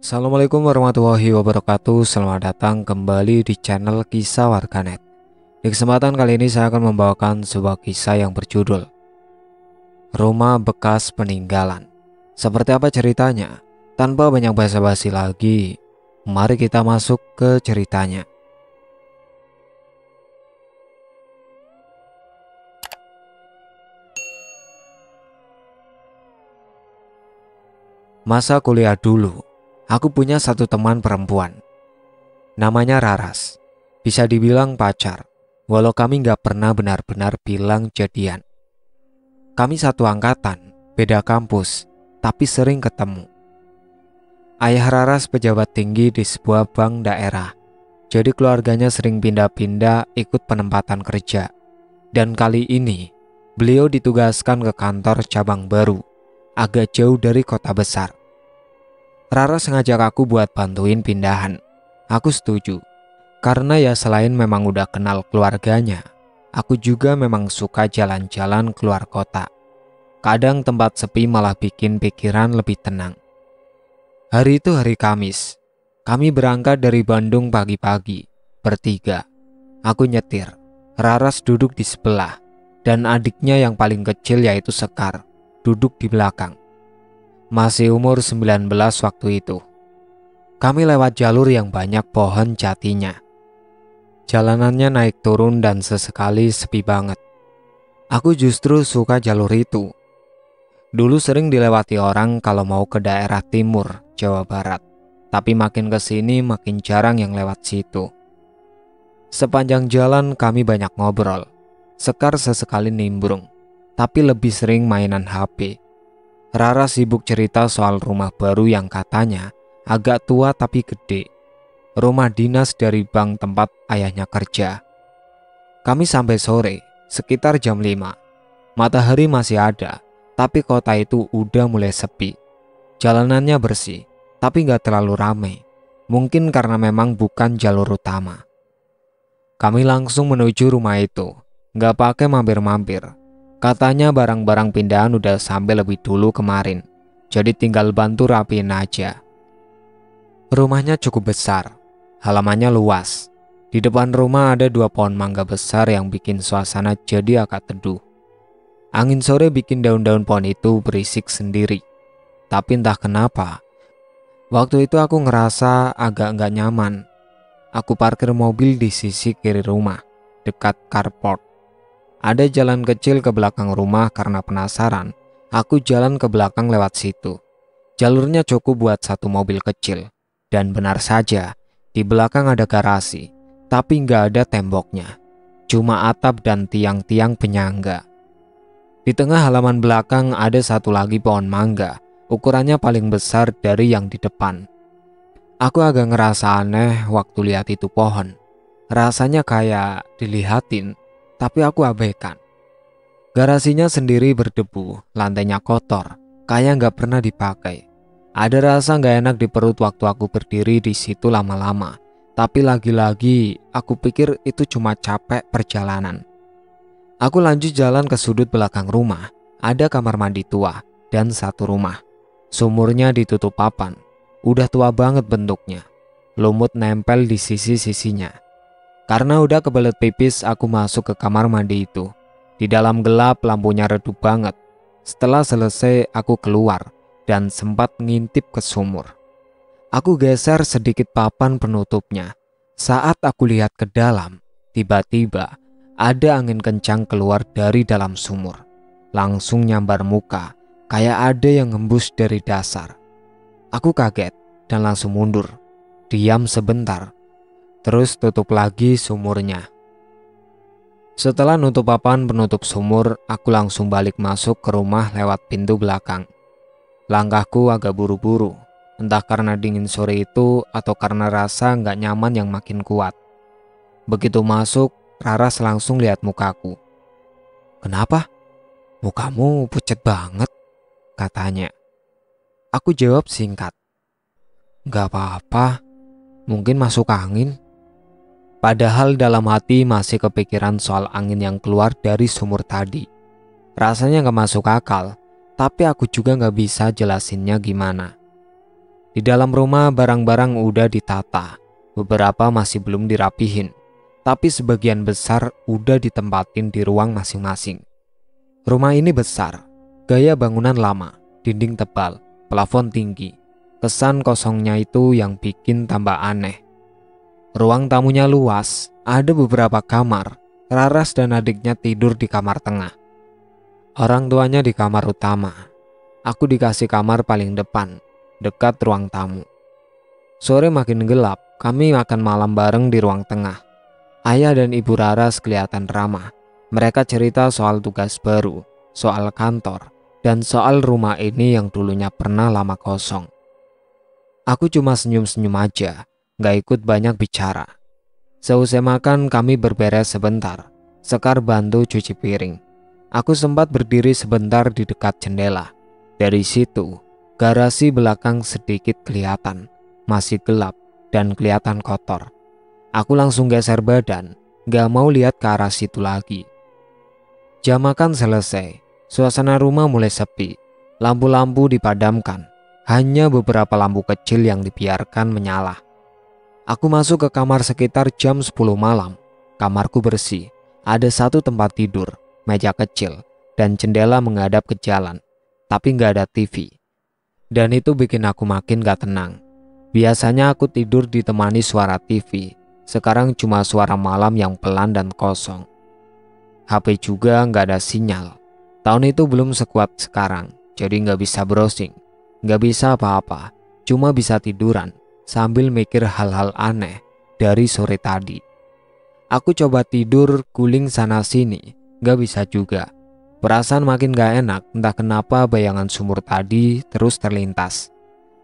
Assalamualaikum warahmatullahi wabarakatuh. Selamat datang kembali di channel Kisah Warganet. Di kesempatan kali ini saya akan membawakan sebuah kisah yang berjudul Rumah Bekas Peninggalan. Seperti apa ceritanya? Tanpa banyak basa-basi lagi, mari kita masuk ke ceritanya. Masa kuliah dulu, aku punya satu teman perempuan. Namanya Raras. Bisa dibilang pacar, walau kami gak pernah benar-benar bilang jadian. Kami satu angkatan, beda kampus, tapi sering ketemu. Ayah Raras pejabat tinggi di sebuah bank daerah. Jadi keluarganya sering pindah-pindah ikut penempatan kerja. Dan kali ini, beliau ditugaskan ke kantor cabang baru, agak jauh dari kota besar. Raras ngajak aku buat bantuin pindahan. Aku setuju, karena ya selain memang udah kenal keluarganya, aku juga memang suka jalan-jalan keluar kota. Kadang tempat sepi malah bikin pikiran lebih tenang. Hari itu hari Kamis. Kami berangkat dari Bandung pagi-pagi, bertiga. Aku nyetir, Raras duduk di sebelah, dan adiknya yang paling kecil yaitu Sekar, duduk di belakang. Masih umur 19 waktu itu. Kami lewat jalur yang banyak pohon jatinya. Jalanannya naik turun dan sesekali sepi banget. Aku justru suka jalur itu. Dulu sering dilewati orang kalau mau ke daerah timur, Jawa Barat. Tapi makin kesini makin jarang yang lewat situ. Sepanjang jalan kami banyak ngobrol. Sekar sesekali nimbrung, tapi lebih sering mainan HP. Rara sibuk cerita soal rumah baru yang katanya agak tua tapi gede. Rumah dinas dari bank tempat ayahnya kerja. Kami sampai sore, sekitar jam 5. Matahari masih ada, tapi kota itu udah mulai sepi. Jalanannya bersih, tapi gak terlalu ramai. Mungkin karena memang bukan jalur utama. Kami langsung menuju rumah itu, gak pakai mampir-mampir. Katanya barang-barang pindahan udah sampai lebih dulu kemarin, jadi tinggal bantu rapiin aja. Rumahnya cukup besar, halamannya luas. Di depan rumah ada 2 pohon mangga besar yang bikin suasana jadi agak teduh. Angin sore bikin daun-daun pohon itu berisik sendiri. Tapi entah kenapa, waktu itu aku ngerasa agak nggak nyaman. Aku parkir mobil di sisi kiri rumah, dekat carport. Ada jalan kecil ke belakang rumah karena penasaran. Aku jalan ke belakang lewat situ. Jalurnya cukup buat 1 mobil kecil. Dan benar saja, di belakang ada garasi, tapi nggak ada temboknya. Cuma atap dan tiang-tiang penyangga. Di tengah halaman belakang ada 1 lagi pohon mangga. Ukurannya paling besar dari yang di depan. Aku agak ngerasa aneh waktu lihat itu pohon. Rasanya kayak dilihatin. Tapi aku abaikan. Garasinya sendiri berdebu, lantainya kotor, kayak nggak pernah dipakai. Ada rasa nggak enak di perut waktu aku berdiri di situ lama-lama. Tapi lagi-lagi aku pikir itu cuma capek perjalanan. Aku lanjut jalan ke sudut belakang rumah. Ada kamar mandi tua dan 1 rumah. Sumurnya ditutup papan. Udah tua banget bentuknya. Lumut nempel di sisi-sisinya. Karena udah kebelet pipis, aku masuk ke kamar mandi itu. Di dalam gelap, lampunya redup banget. Setelah selesai, aku keluar dan sempat ngintip ke sumur. Aku geser sedikit papan penutupnya. Saat aku lihat ke dalam, tiba-tiba ada angin kencang keluar dari dalam sumur. Langsung nyambar muka, kayak ada yang ngembus dari dasar. Aku kaget dan langsung mundur. Diam sebentar. Terus tutup lagi sumurnya. Setelah nutup papan penutup sumur, aku langsung balik masuk ke rumah lewat pintu belakang. Langkahku agak buru-buru, entah karena dingin sore itu atau karena rasa nggak nyaman yang makin kuat. Begitu masuk, Raras langsung lihat mukaku. "Kenapa? Mukamu pucat banget," katanya. Aku jawab singkat. "Nggak apa-apa, mungkin masuk angin." Padahal dalam hati masih kepikiran soal angin yang keluar dari sumur tadi. Rasanya gak masuk akal, tapi aku juga gak bisa jelasinnya gimana. Di dalam rumah barang-barang udah ditata, beberapa masih belum dirapihin, tapi sebagian besar udah ditempatin di ruang masing-masing. Rumah ini besar, gaya bangunan lama, dinding tebal, plafon tinggi. Kesan kosongnya itu yang bikin tambah aneh. Ruang tamunya luas, ada beberapa kamar. Raras dan adiknya tidur di kamar tengah. Orang tuanya di kamar utama. Aku dikasih kamar paling depan, dekat ruang tamu. Sore makin gelap, kami makan malam bareng di ruang tengah. Ayah dan ibu Raras kelihatan ramah. Mereka cerita soal tugas baru, soal kantor, dan soal rumah ini yang dulunya pernah lama kosong. Aku cuma senyum-senyum aja, gak ikut banyak bicara. Seusai makan kami berberes sebentar. Sekar bantu cuci piring. Aku sempat berdiri sebentar di dekat jendela. Dari situ, garasi belakang sedikit kelihatan. Masih gelap dan kelihatan kotor. Aku langsung geser badan, gak mau lihat ke arah situ lagi. Jam makan selesai. Suasana rumah mulai sepi. Lampu-lampu dipadamkan. Hanya beberapa lampu kecil yang dibiarkan menyala. Aku masuk ke kamar sekitar jam 10 malam. Kamarku bersih, ada satu tempat tidur, meja kecil, dan jendela menghadap ke jalan. Tapi nggak ada TV. Dan itu bikin aku makin gak tenang. Biasanya aku tidur ditemani suara TV. Sekarang cuma suara malam yang pelan dan kosong. HP juga nggak ada sinyal. Tahun itu belum sekuat sekarang, jadi nggak bisa browsing. Nggak bisa apa-apa, cuma bisa tiduran sambil mikir hal-hal aneh dari sore tadi. Aku coba tidur guling sana sini, gak bisa juga. Perasaan makin gak enak, entah kenapa bayangan sumur tadi terus terlintas.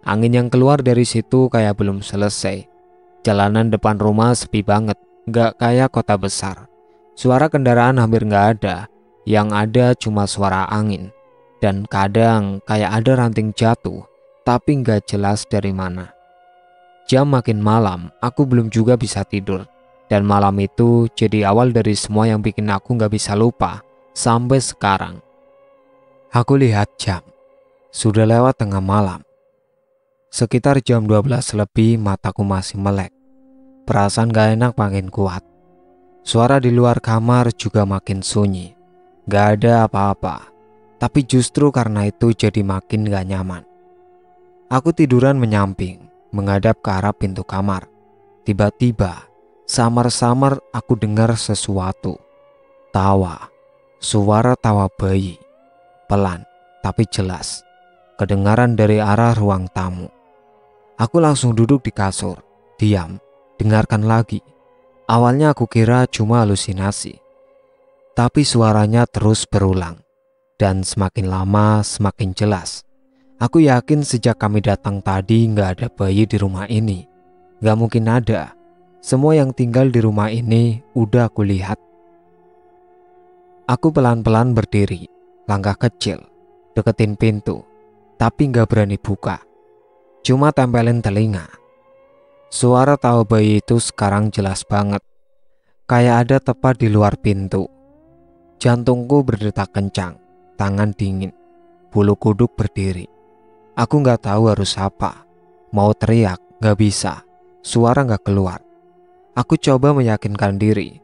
Angin yang keluar dari situ kayak belum selesai. Jalanan depan rumah sepi banget, gak kayak kota besar. Suara kendaraan hampir gak ada, yang ada cuma suara angin. Dan kadang kayak ada ranting jatuh, tapi gak jelas dari mana. Jam makin malam, aku belum juga bisa tidur. Dan malam itu jadi awal dari semua yang bikin aku gak bisa lupa sampai sekarang. Aku lihat jam. Sudah lewat tengah malam. Sekitar jam 12 lebih mataku masih melek. Perasaan gak enak makin kuat. Suara di luar kamar juga makin sunyi. Gak ada apa-apa. Tapi justru karena itu jadi makin gak nyaman. Aku tiduran menyamping, menghadap ke arah pintu kamar. Tiba-tiba, samar-samar aku dengar sesuatu. Tawa, suara tawa bayi. Pelan, tapi jelas. Kedengaran dari arah ruang tamu. Aku langsung duduk di kasur, diam, dengarkan lagi. Awalnya aku kira cuma halusinasi. Tapi suaranya terus berulang. Dan semakin lama semakin jelas. Aku yakin sejak kami datang tadi gak ada bayi di rumah ini. Gak mungkin ada. Semua yang tinggal di rumah ini udah aku lihat. Aku pelan-pelan berdiri, langkah kecil, deketin pintu. Tapi gak berani buka. Cuma tempelin telinga. Suara tawa bayi itu sekarang jelas banget. Kayak ada tepat di luar pintu. Jantungku berdetak kencang, tangan dingin, bulu kuduk berdiri. Aku gak tahu harus apa. Mau teriak, gak bisa. Suara gak keluar. Aku coba meyakinkan diri.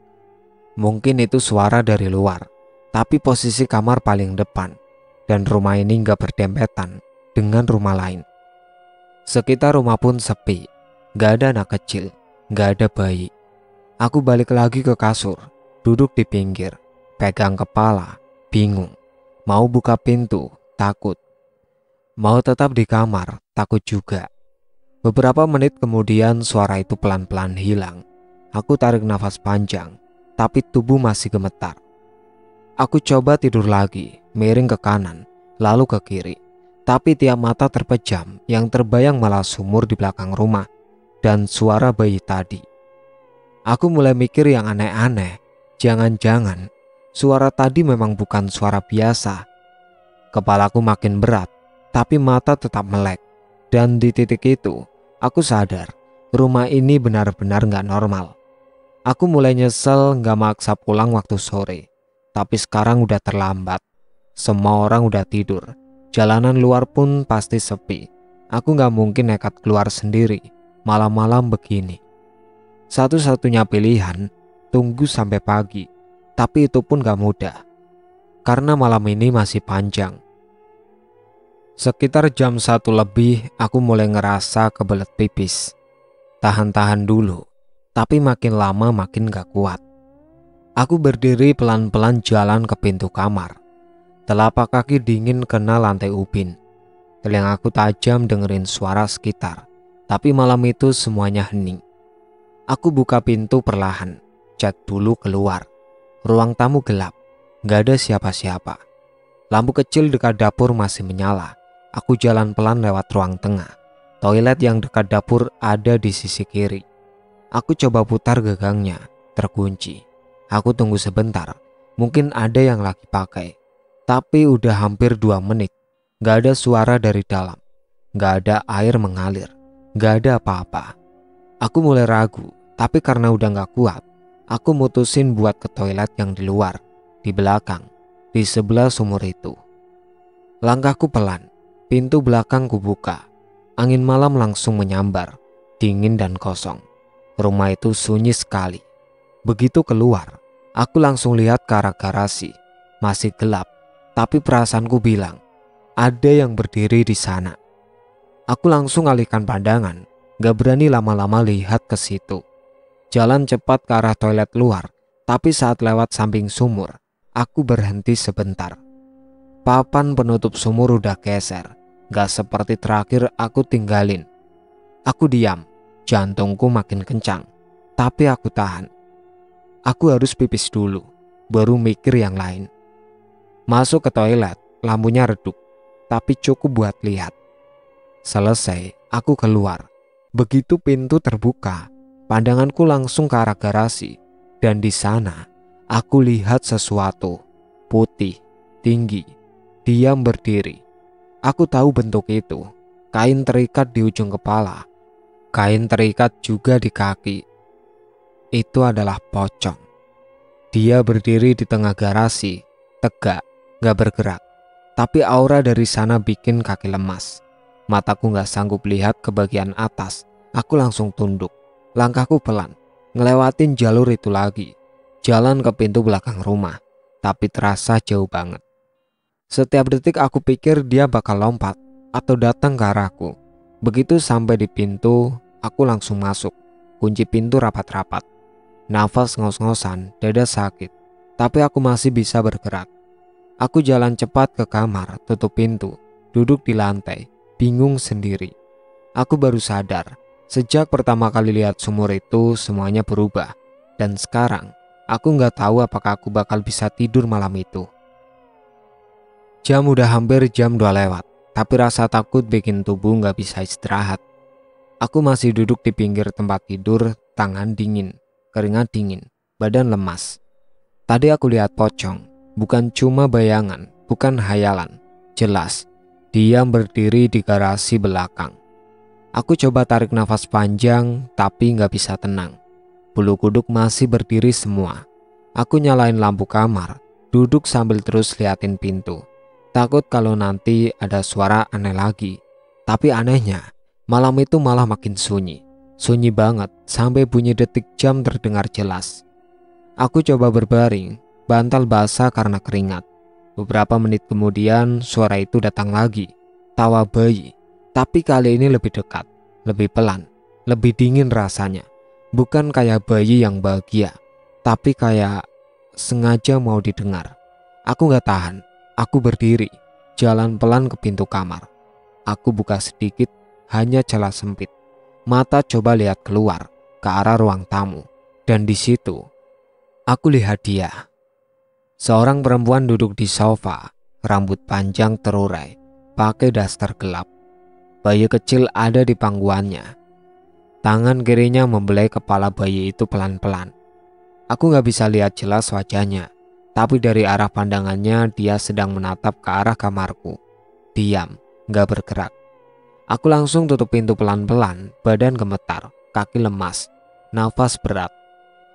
Mungkin itu suara dari luar. Tapi posisi kamar paling depan. Dan rumah ini gak berdempetan dengan rumah lain. Sekitar rumah pun sepi. Gak ada anak kecil. Gak ada bayi. Aku balik lagi ke kasur. Duduk di pinggir. Pegang kepala. Bingung. Mau buka pintu. Takut. Mau tetap di kamar, takut juga. Beberapa menit kemudian suara itu pelan-pelan hilang. Aku tarik nafas panjang, tapi tubuh masih gemetar. Aku coba tidur lagi, miring ke kanan, lalu ke kiri. Tapi tiap mata terpejam, yang terbayang malah sumur di belakang rumah, dan suara bayi tadi. Aku mulai mikir yang aneh-aneh. Jangan-jangan, suara tadi memang bukan suara biasa. Kepalaku makin berat. Tapi mata tetap melek. Dan di titik itu, aku sadar rumah ini benar-benar gak normal. Aku mulai nyesel gak maksa pulang waktu sore. Tapi sekarang udah terlambat. Semua orang udah tidur. Jalanan luar pun pasti sepi. Aku gak mungkin nekat keluar sendiri malam-malam begini. Satu-satunya pilihan, tunggu sampai pagi. Tapi itu pun gak mudah, karena malam ini masih panjang. Sekitar jam 1 lebih, aku mulai ngerasa kebelet pipis. Tahan-tahan dulu, tapi makin lama makin gak kuat. Aku berdiri pelan-pelan jalan ke pintu kamar. Telapak kaki dingin kena lantai ubin. Telingaku tajam dengerin suara sekitar, tapi malam itu semuanya hening. Aku buka pintu perlahan, cek dulu keluar. Ruang tamu gelap, gak ada siapa-siapa. Lampu kecil dekat dapur masih menyala. Aku jalan pelan lewat ruang tengah. Toilet yang dekat dapur ada di sisi kiri. Aku coba putar gagangnya, terkunci. Aku tunggu sebentar, mungkin ada yang lagi pakai. Tapi udah hampir 2 menit. Gak ada suara dari dalam, gak ada air mengalir, gak ada apa-apa. Aku mulai ragu, tapi karena udah gak kuat, aku mutusin buat ke toilet yang di luar, di belakang, di sebelah sumur itu. Langkahku pelan, pintu belakang kubuka. Angin malam langsung menyambar, dingin dan kosong. Rumah itu sunyi sekali. Begitu keluar, aku langsung lihat ke arah garasi. Masih gelap, tapi perasaanku bilang, ada yang berdiri di sana. Aku langsung alihkan pandangan, gak berani lama-lama lihat ke situ. Jalan cepat ke arah toilet luar, tapi saat lewat samping sumur, aku berhenti sebentar. Papan penutup sumur udah geser, gak seperti terakhir aku tinggalin. Aku diam, jantungku makin kencang, tapi aku tahan. Aku harus pipis dulu, baru mikir yang lain. Masuk ke toilet, lampunya redup, tapi cukup buat lihat. Selesai, aku keluar. Begitu pintu terbuka, pandanganku langsung ke arah garasi. Dan di sana, aku lihat sesuatu. Putih, tinggi, diam berdiri. Aku tahu bentuk itu. Kain terikat di ujung kepala. Kain terikat juga di kaki. Itu adalah pocong. Dia berdiri di tengah garasi, tegak, gak bergerak. Tapi aura dari sana bikin kaki lemas. Mataku gak sanggup lihat ke bagian atas. Aku langsung tunduk. Langkahku pelan, ngelewatin jalur itu lagi. Jalan ke pintu belakang rumah, tapi terasa jauh banget. Setiap detik aku pikir dia bakal lompat atau datang ke arahku. Begitu sampai di pintu, aku langsung masuk. Kunci pintu rapat-rapat. Nafas ngos-ngosan, dada sakit. Tapi aku masih bisa bergerak. Aku jalan cepat ke kamar, tutup pintu, duduk di lantai, bingung sendiri. Aku baru sadar, sejak pertama kali lihat sumur itu semuanya berubah. Dan sekarang, aku gak tahu apakah aku bakal bisa tidur malam itu. Jam udah hampir jam 2 lewat, tapi rasa takut bikin tubuh gak bisa istirahat. Aku masih duduk di pinggir tempat tidur, tangan dingin, keringat dingin, badan lemas. Tadi aku lihat pocong. Bukan cuma bayangan, bukan hayalan. Jelas, dia berdiri di garasi belakang. Aku coba tarik nafas panjang, tapi gak bisa tenang. Bulu kuduk masih berdiri semua. Aku nyalain lampu kamar, duduk sambil terus liatin pintu. Takut kalau nanti ada suara aneh lagi. Tapi anehnya, malam itu malah makin sunyi. Sunyi banget, sampai bunyi detik jam terdengar jelas. Aku coba berbaring, bantal basah karena keringat. Beberapa menit kemudian suara itu datang lagi. Tawa bayi, tapi kali ini lebih dekat, lebih pelan, lebih dingin rasanya. Bukan kayak bayi yang bahagia, tapi kayak sengaja mau didengar. Aku gak tahan, aku berdiri, jalan pelan ke pintu kamar. Aku buka sedikit, hanya celah sempit. Mata coba lihat keluar, ke arah ruang tamu. Dan di situ, aku lihat dia. Seorang perempuan duduk di sofa, rambut panjang terurai, pakai daster gelap. Bayi kecil ada di pangkuannya. Tangan kirinya membelai kepala bayi itu pelan-pelan. Aku gak bisa lihat jelas wajahnya, tapi dari arah pandangannya dia sedang menatap ke arah kamarku. Diam, gak bergerak. Aku langsung tutup pintu pelan-pelan, badan gemetar, kaki lemas, nafas berat.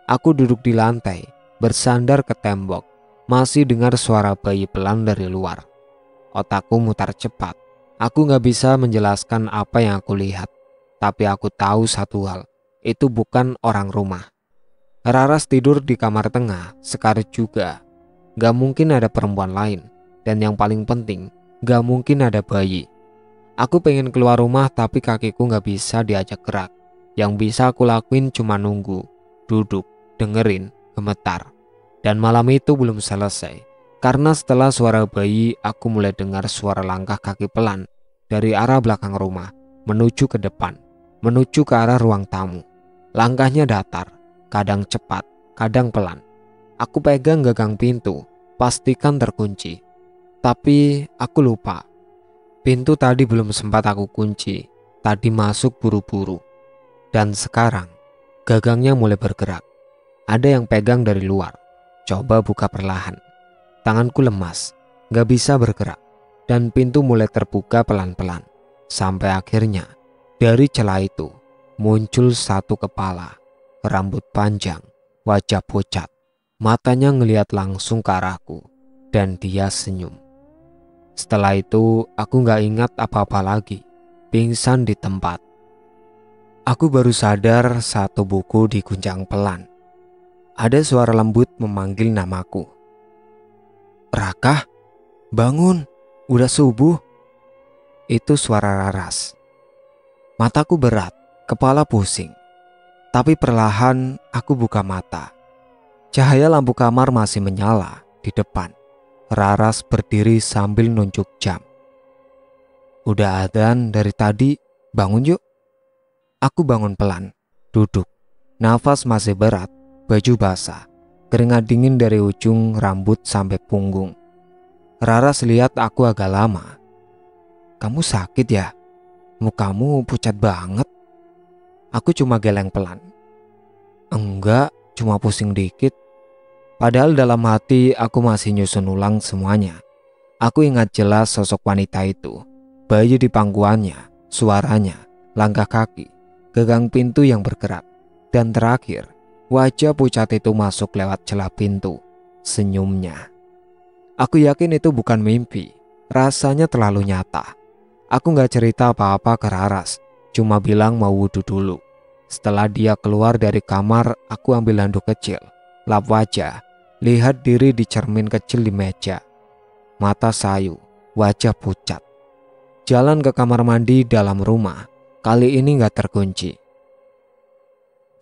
Aku duduk di lantai, bersandar ke tembok. Masih dengar suara bayi pelan dari luar. Otakku mutar cepat. Aku nggak bisa menjelaskan apa yang aku lihat, tapi aku tahu satu hal, itu bukan orang rumah. Raras tidur di kamar tengah, Sekar juga. Gak mungkin ada perempuan lain, dan yang paling penting, gak mungkin ada bayi. Aku pengen keluar rumah tapi kakiku gak bisa diajak gerak. Yang bisa aku lakuin cuma nunggu, duduk, dengerin, gemetar. Dan malam itu belum selesai, karena setelah suara bayi, aku mulai dengar suara langkah kaki pelan dari arah belakang rumah, menuju ke depan, menuju ke arah ruang tamu. Langkahnya datar, kadang cepat, kadang pelan. Aku pegang gagang pintu, pastikan terkunci. Tapi aku lupa. Pintu tadi belum sempat aku kunci. Tadi masuk buru-buru. Dan sekarang, gagangnya mulai bergerak. Ada yang pegang dari luar. Coba buka perlahan. Tanganku lemas, gak bisa bergerak. Dan pintu mulai terbuka pelan-pelan. Sampai akhirnya, dari celah itu, muncul satu kepala. Rambut panjang, wajah pucat. Matanya ngeliat langsung ke arahku, dan dia senyum. Setelah itu, aku gak ingat apa-apa lagi. Pingsan di tempat. Aku baru sadar saat tubuhku diguncang pelan. Ada suara lembut memanggil namaku. Raka, bangun, udah subuh. Itu suara Raras. Mataku berat, kepala pusing. Tapi perlahan aku buka mata. Cahaya lampu kamar masih menyala di depan. Raras berdiri sambil nunjuk jam. Udah adzan dari tadi, bangun yuk. Aku bangun pelan, duduk. Nafas masih berat, baju basah, keringat dingin dari ujung rambut sampai punggung. Raras lihat aku agak lama. Kamu sakit ya? Mukamu pucat banget. Aku cuma geleng pelan. Enggak, cuma pusing dikit. Padahal dalam hati aku masih nyusun ulang semuanya. Aku ingat jelas sosok wanita itu. Bayi di pangkuannya, suaranya, langkah kaki, gagang pintu yang bergerak. Dan terakhir, wajah pucat itu masuk lewat celah pintu. Senyumnya. Aku yakin itu bukan mimpi. Rasanya terlalu nyata. Aku gak cerita apa-apa ke Raras. Cuma bilang mau wudhu dulu. Setelah dia keluar dari kamar, aku ambil handuk kecil. Lap wajah. Lihat diri di cermin kecil di meja. Mata sayu, wajah pucat. Jalan ke kamar mandi dalam rumah. Kali ini gak terkunci.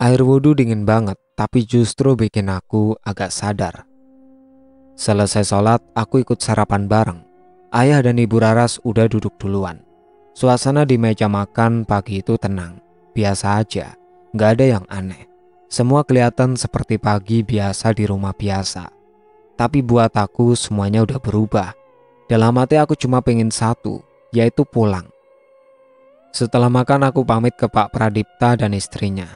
Air wudhu dingin banget, tapi justru bikin aku agak sadar. Selesai sholat, aku ikut sarapan bareng. Ayah dan ibu Raras udah duduk duluan. Suasana di meja makan pagi itu tenang. Biasa aja, gak ada yang aneh. Semua kelihatan seperti pagi biasa di rumah biasa. Tapi buat aku semuanya udah berubah. Dalam hati aku cuma pengen satu, yaitu pulang. Setelah makan aku pamit ke Pak Pradipta dan istrinya.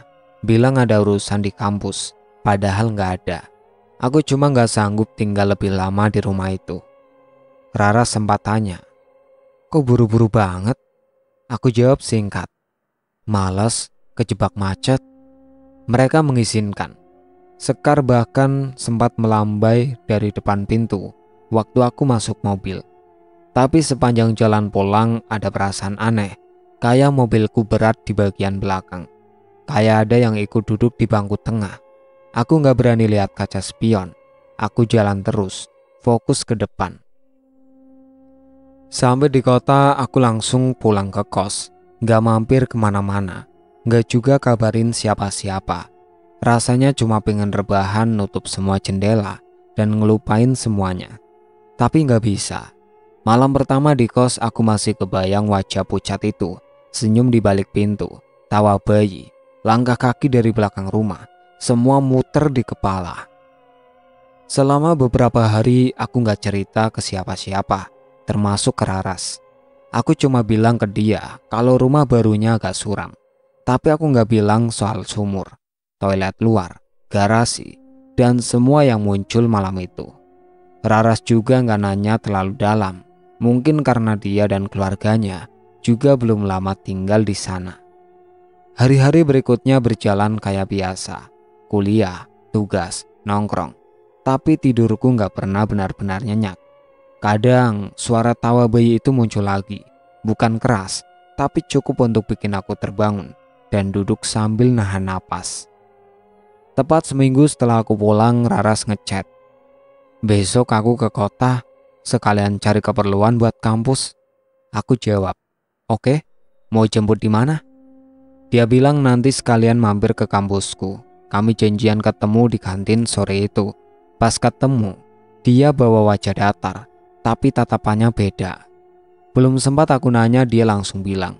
Bilang ada urusan di kampus, padahal gak ada. Aku cuma gak sanggup tinggal lebih lama di rumah itu. Rara sempat tanya, kok buru-buru banget? Aku jawab singkat, malas, kejebak macet. Mereka mengizinkan. Sekar bahkan sempat melambai dari depan pintu waktu aku masuk mobil. Tapi sepanjang jalan pulang ada perasaan aneh, kayak mobilku berat di bagian belakang. Kayak ada yang ikut duduk di bangku tengah. Aku gak berani lihat kaca spion. Aku jalan terus, fokus ke depan. Sampai di kota aku langsung pulang ke kos. Gak mampir kemana-mana. Gak juga kabarin siapa-siapa. Rasanya cuma pengen rebahan nutup semua jendela dan ngelupain semuanya. Tapi gak bisa. Malam pertama di kos aku masih kebayang wajah pucat itu. Senyum di balik pintu. Tawa bayi. Langkah kaki dari belakang rumah. Semua muter di kepala. Selama beberapa hari aku gak cerita ke siapa-siapa. Termasuk ke Raras. Aku cuma bilang ke dia kalau rumah barunya agak suram. Tapi aku gak bilang soal sumur, toilet luar, garasi, dan semua yang muncul malam itu. Raras juga gak nanya terlalu dalam. Mungkin karena dia dan keluarganya juga belum lama tinggal di sana. Hari-hari berikutnya berjalan kayak biasa. Kuliah, tugas, nongkrong. Tapi tidurku gak pernah benar-benar nyenyak. Kadang suara tawa bayi itu muncul lagi. Bukan keras, tapi cukup untuk bikin aku terbangun dan duduk sambil nahan napas. Tepat seminggu setelah aku pulang, Raras ngechat. "Besok aku ke kota, sekalian cari keperluan buat kampus." Aku jawab, "Oke, mau jemput di mana?" Dia bilang nanti sekalian mampir ke kampusku. Kami janjian ketemu di kantin sore itu. Pas ketemu, dia bawa wajah datar, tapi tatapannya beda. Belum sempat aku nanya, dia langsung bilang,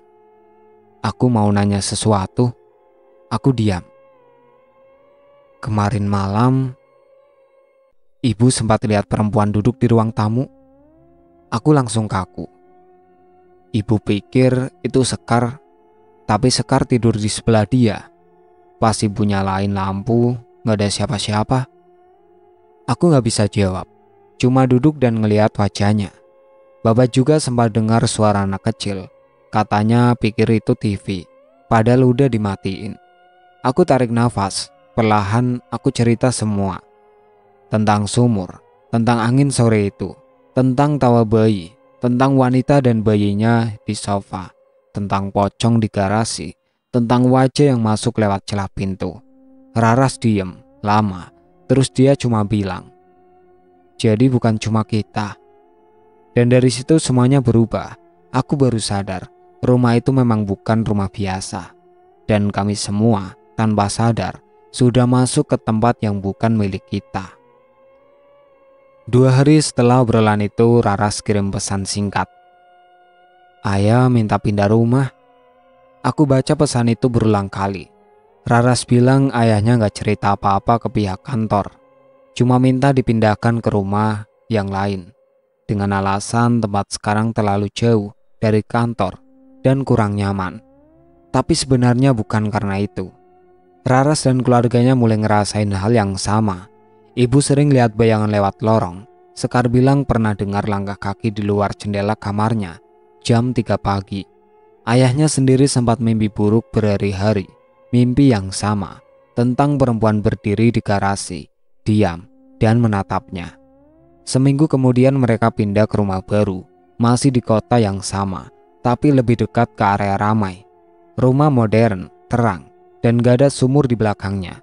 "Aku mau nanya sesuatu." Aku diam. "Kemarin malam, ibu sempat lihat perempuan duduk di ruang tamu." Aku langsung kaku. Ibu pikir itu Sekar, tapi Sekar tidur di sebelah dia. Pas ibu nyalain lampu, gak ada siapa-siapa. Aku gak bisa jawab, cuma duduk dan ngeliat wajahnya. Bapak juga sempat dengar suara anak kecil. Katanya pikir itu TV, padahal udah dimatiin. Aku tarik nafas, perlahan aku cerita semua. Tentang sumur, tentang angin sore itu, tentang tawa bayi, tentang wanita dan bayinya di sofa, tentang pocong di garasi, tentang wajah yang masuk lewat celah pintu. Raras diem lama, terus dia cuma bilang, "Jadi bukan cuma kita." Dan dari situ semuanya berubah. Aku baru sadar, rumah itu memang bukan rumah biasa. Dan kami semua, tanpa sadar, sudah masuk ke tempat yang bukan milik kita. 2 hari setelah obrolan itu, Raras kirim pesan singkat. "Ayah minta pindah rumah." Aku baca pesan itu berulang kali. Raras bilang ayahnya gak cerita apa-apa ke pihak kantor. Cuma minta dipindahkan ke rumah yang lain. Dengan alasan tempat sekarang terlalu jauh dari kantor dan kurang nyaman. Tapi sebenarnya bukan karena itu. Raras dan keluarganya mulai ngerasain hal yang sama. Ibu sering lihat bayangan lewat lorong. Sekar bilang pernah dengar langkah kaki di luar jendela kamarnya jam 3 pagi. Ayahnya sendiri sempat mimpi buruk berhari-hari. Mimpi yang sama, tentang perempuan berdiri di garasi, diam dan menatapnya. Seminggu kemudian mereka pindah ke rumah baru, masih di kota yang sama, tapi lebih dekat ke area ramai. Rumah modern, terang, dan gak ada sumur di belakangnya.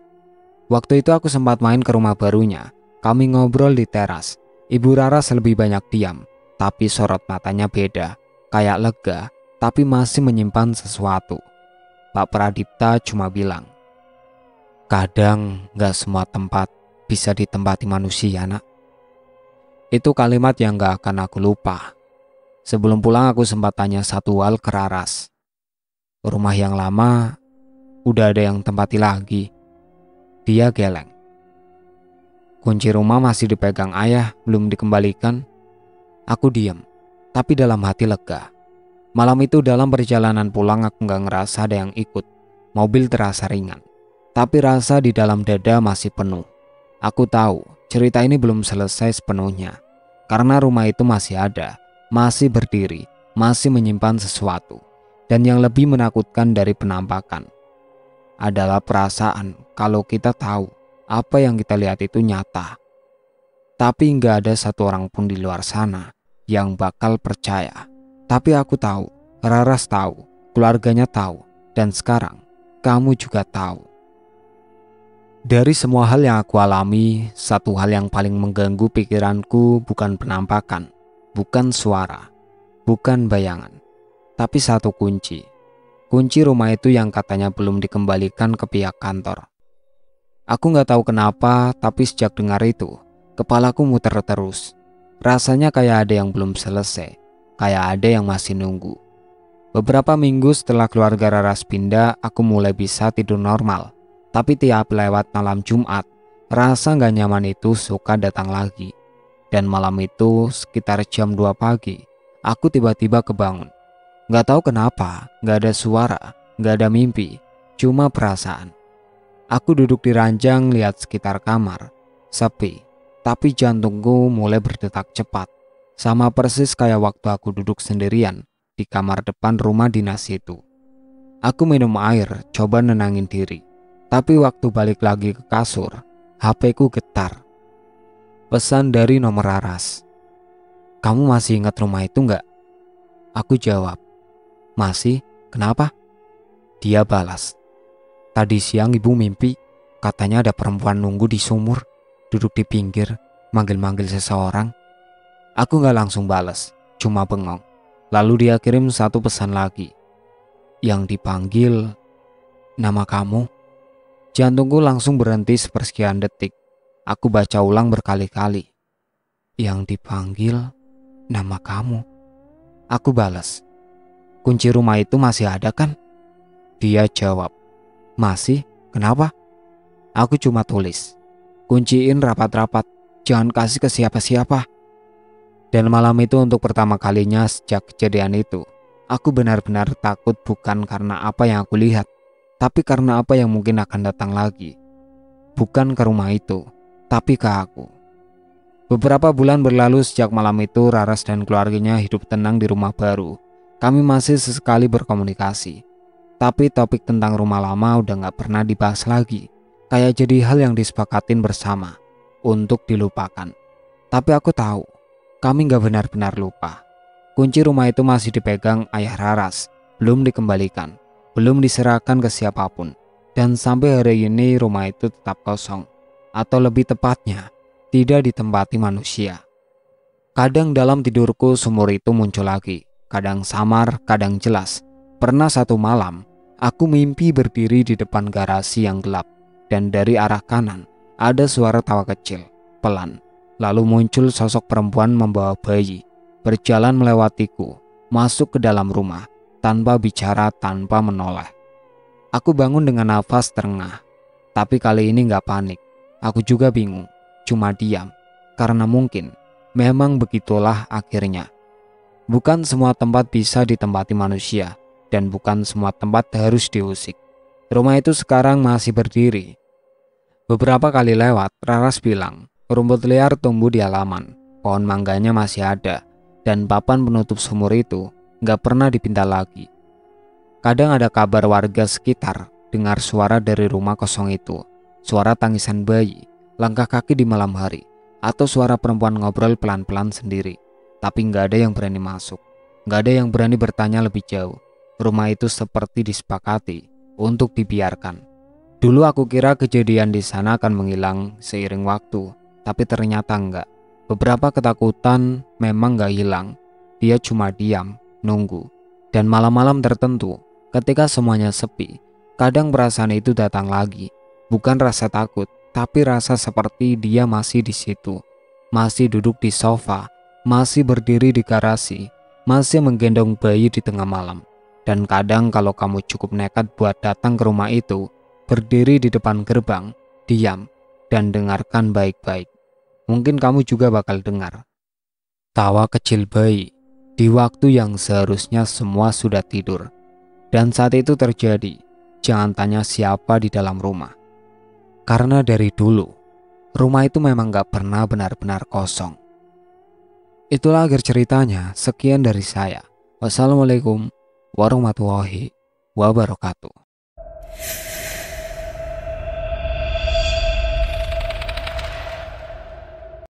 Waktu itu aku sempat main ke rumah barunya. Kami ngobrol di teras. Ibu Raras lebih banyak diam, tapi sorot matanya beda, kayak lega, tapi masih menyimpan sesuatu. Pak Pradipta cuma bilang, "Kadang gak semua tempat bisa ditempati manusia, nak." Itu kalimat yang gak akan aku lupa. Sebelum pulang aku sempat tanya satu hal ke Raras. "Rumah yang lama udah ada yang tempati lagi?" Dia geleng. "Kunci rumah masih dipegang ayah, belum dikembalikan." Aku diam, tapi dalam hati lega. Malam itu dalam perjalanan pulang aku gak ngerasa ada yang ikut. Mobil terasa ringan, tapi rasa di dalam dada masih penuh. Aku tahu cerita ini belum selesai sepenuhnya. Karena rumah itu masih ada, masih berdiri, masih menyimpan sesuatu. Dan yang lebih menakutkan dari penampakan adalah perasaan kalau kita tahu apa yang kita lihat itu nyata. Tapi gak ada satu orang pun di luar sana yang bakal percaya. Tapi aku tahu, Raras tahu, keluarganya tahu, dan sekarang kamu juga tahu. Dari semua hal yang aku alami, satu hal yang paling mengganggu pikiranku bukan penampakan, bukan suara, bukan bayangan, tapi satu kunci. Kunci rumah itu yang katanya belum dikembalikan ke pihak kantor. Aku gak tahu kenapa, tapi sejak dengar itu, kepalaku muter terus. Rasanya kayak ada yang belum selesai, kayak ada yang masih nunggu. Beberapa minggu setelah keluarga Raras pindah, aku mulai bisa tidur normal. Tapi tiap lewat malam Jumat, rasa gak nyaman itu suka datang lagi. Dan malam itu sekitar jam 2 pagi, aku tiba-tiba kebangun. Gak tahu kenapa, gak ada suara, gak ada mimpi, cuma perasaan. Aku duduk di ranjang lihat sekitar kamar, sepi. Tapi jantungku mulai berdetak cepat. Sama persis kayak waktu aku duduk sendirian di kamar depan rumah dinas itu. Aku minum air, coba nenangin diri. Tapi waktu balik lagi ke kasur, HP-ku getar. Pesan dari nomor Raras. "Kamu masih ingat rumah itu nggak?" Aku jawab, Masih? Kenapa? Dia balas, tadi siang ibu mimpi, katanya ada perempuan nunggu di sumur, duduk di pinggir, manggil-manggil seseorang. Aku gak langsung balas, cuma bengong. Lalu dia kirim satu pesan lagi. Yang dipanggil nama kamu. Jantungku langsung berhenti sepersekian detik. Aku baca ulang berkali-kali. Yang dipanggil nama kamu. Aku balas, kunci rumah itu masih ada kan? Dia jawab, masih. Kenapa? Aku cuma tulis, kunciin rapat-rapat, jangan kasih ke siapa-siapa. Dan malam itu untuk pertama kalinya sejak kejadian itu, aku benar-benar takut, bukan karena apa yang aku lihat, tapi karena apa yang mungkin akan datang lagi. Bukan ke rumah itu, tapi ke aku. Beberapa bulan berlalu sejak malam itu. Raras dan keluarganya hidup tenang di rumah baru. Kami masih sesekali berkomunikasi, tapi topik tentang rumah lama udah gak pernah dibahas lagi. Kayak jadi hal yang disepakatin bersama untuk dilupakan. Tapi aku tahu kami gak benar-benar lupa. Kunci rumah itu masih dipegang ayah Raras, belum dikembalikan, belum diserahkan ke siapapun. Dan sampai hari ini rumah itu tetap kosong, atau lebih tepatnya tidak ditempati manusia. Kadang dalam tidurku sumur itu muncul lagi, kadang samar, kadang jelas. Pernah satu malam, aku mimpi berdiri di depan garasi yang gelap, dan dari arah kanan ada suara tawa kecil, pelan. Lalu muncul sosok perempuan membawa bayi, berjalan melewatiku, masuk ke dalam rumah, tanpa bicara, tanpa menoleh. Aku bangun dengan nafas terengah, tapi kali ini gak panik. Aku juga bingung, cuma diam, karena mungkin memang begitulah akhirnya. Bukan semua tempat bisa ditempati manusia, dan bukan semua tempat harus diusik. Rumah itu sekarang masih berdiri. Beberapa kali lewat, Raras bilang, rumput liar tumbuh di halaman, pohon mangganya masih ada, dan papan penutup sumur itu gak pernah dipindah lagi. Kadang ada kabar warga sekitar dengar suara dari rumah kosong itu, suara tangisan bayi, langkah kaki di malam hari, atau suara perempuan ngobrol pelan-pelan sendiri. Tapi gak ada yang berani masuk, gak ada yang berani bertanya lebih jauh. Rumah itu seperti disepakati untuk dibiarkan. Dulu aku kira kejadian di sana akan menghilang seiring waktu, tapi ternyata enggak. Beberapa ketakutan memang gak hilang, dia cuma diam, nunggu. Dan malam-malam tertentu, ketika semuanya sepi, kadang perasaan itu datang lagi. Bukan rasa takut, tapi rasa seperti dia masih di situ, masih duduk di sofa, masih berdiri di garasi, masih menggendong bayi di tengah malam. Dan kadang kalau kamu cukup nekat buat datang ke rumah itu, berdiri di depan gerbang, diam, dan dengarkan baik-baik, mungkin kamu juga bakal dengar tawa kecil bayi di waktu yang seharusnya semua sudah tidur. Dan saat itu terjadi, jangan tanya siapa di dalam rumah. Karena dari dulu, rumah itu memang gak pernah benar-benar kosong. Itulah akhir ceritanya. Sekian dari saya. Wassalamualaikum warahmatullahi wabarakatuh.